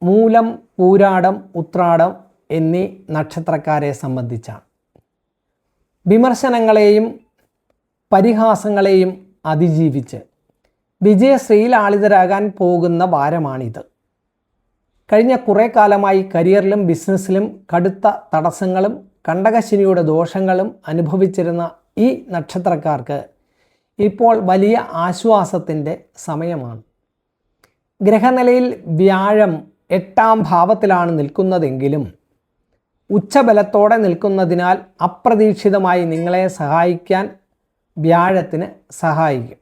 മൂലം, പൂരാടം, ഉത്രാടം എന്നീ നക്ഷത്രക്കാരെ സംബന്ധിച്ചാണ്. വിമർശനങ്ങളെയും പരിഹാസങ്ങളെയും അതിജീവിച്ച് വിജയശ്രീലാളിതരാകാൻ പോകുന്ന വാരമാണിത്. കഴിഞ്ഞ കുറേ കാലമായി കരിയറിലും ബിസിനസ്സിലും കടുത്ത തടസ്സങ്ങളും കണ്ടകശനിയുടെ ദോഷങ്ങളും അനുഭവിച്ചിരുന്ന ഈ നക്ഷത്രക്കാർക്ക് ഇപ്പോൾ വലിയ ആശ്വാസത്തിൻ്റെ സമയമാണ്. ഗ്രഹനിലയിൽ വ്യാഴം 8ാം ഭാവത്തിലാണ് നിൽക്കുന്നതെങ്കിലും ഉച്ചബലത്തോടെ നിൽക്കുന്നതിനാൽ അപ്രതീക്ഷിതമായി നിങ്ങളെ സഹായിക്കാൻ വ്യാഴത്തിന് സഹായിക്കും.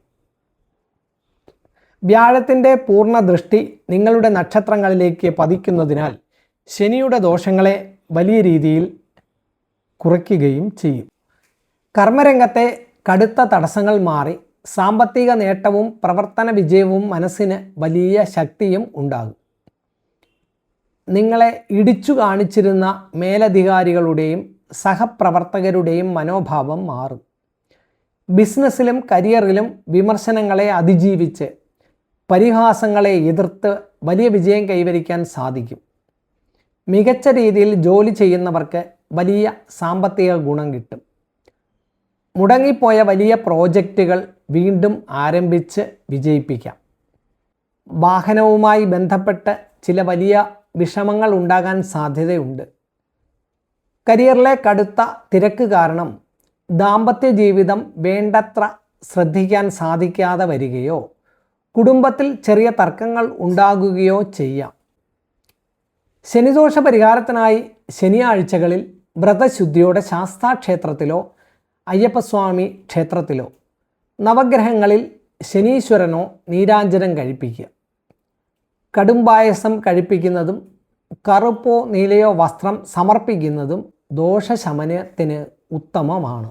വ്യാഴത്തിൻ്റെ പൂർണ്ണ ദൃഷ്ടി നിങ്ങളുടെ നക്ഷത്രങ്ങളിലേക്ക് പതിക്കുന്നതിനാൽ ശനിയുടെ ദോഷങ്ങളെ വലിയ രീതിയിൽ കുറയ്ക്കുകയും ചെയ്യും. കർമ്മരംഗത്തെ കടുത്ത തടസ്സങ്ങൾ മാറി സാമ്പത്തിക നേട്ടവും പ്രവർത്തന വിജയവും മനസ്സിന് വലിയ ശക്തിയും ഉണ്ടാകും. നിങ്ങളെ ഇടിച്ചു കാണിച്ചിരുന്ന മേലധികാരികളുടെയും സഹപ്രവർത്തകരുടെയും മനോഭാവം മാറും. ബിസിനസ്സിലും കരിയറിലും വിമർശനങ്ങളെ അതിജീവിച്ച് പരിഹാസങ്ങളെ എതിർത്ത് വലിയ വിജയം കൈവരിക്കാൻ സാധിക്കും. മികച്ച രീതിയിൽ ജോലി ചെയ്യുന്നവർക്ക് വലിയ സാമ്പത്തിക ഗുണം കിട്ടും. മുടങ്ങിപ്പോയ വലിയ പ്രോജക്റ്റുകൾ വീണ്ടും ആരംഭിച്ച് വിജയിപ്പിക്കാം. വാഹനവുമായി ബന്ധപ്പെട്ട് ചില വലിയ വിഷമങ്ങൾ ഉണ്ടാകാൻ സാധ്യതയുണ്ട്. കരിയറിലെ കടുത്ത തിരക്ക് കാരണം ദാമ്പത്യ ജീവിതം വേണ്ടത്ര ശ്രദ്ധിക്കാൻ സാധിക്കാതെ വരികയോ കുടുംബത്തിൽ ചെറിയ തർക്കങ്ങൾ ഉണ്ടാകുകയോ ചെയ്യാം. ശനിദോഷ പരിഹാരത്തിനായി ശനിയാഴ്ചകളിൽ വ്രതശുദ്ധിയോടെ ശാസ്താക്ഷേത്രത്തിലോ അയ്യപ്പസ്വാമി ക്ഷേത്രത്തിലോ നവഗ്രഹങ്ങളിൽ ശനീശ്വരനോ നീരാഞ്ജനം കഴിപ്പിക്കുക. കടുംപായസം കഴിപ്പിക്കുന്നതും കറുപ്പോ നീലയോ വസ്ത്രം സമർപ്പിക്കുന്നതും ദോഷശമനത്തിന് ഉത്തമമാണ്.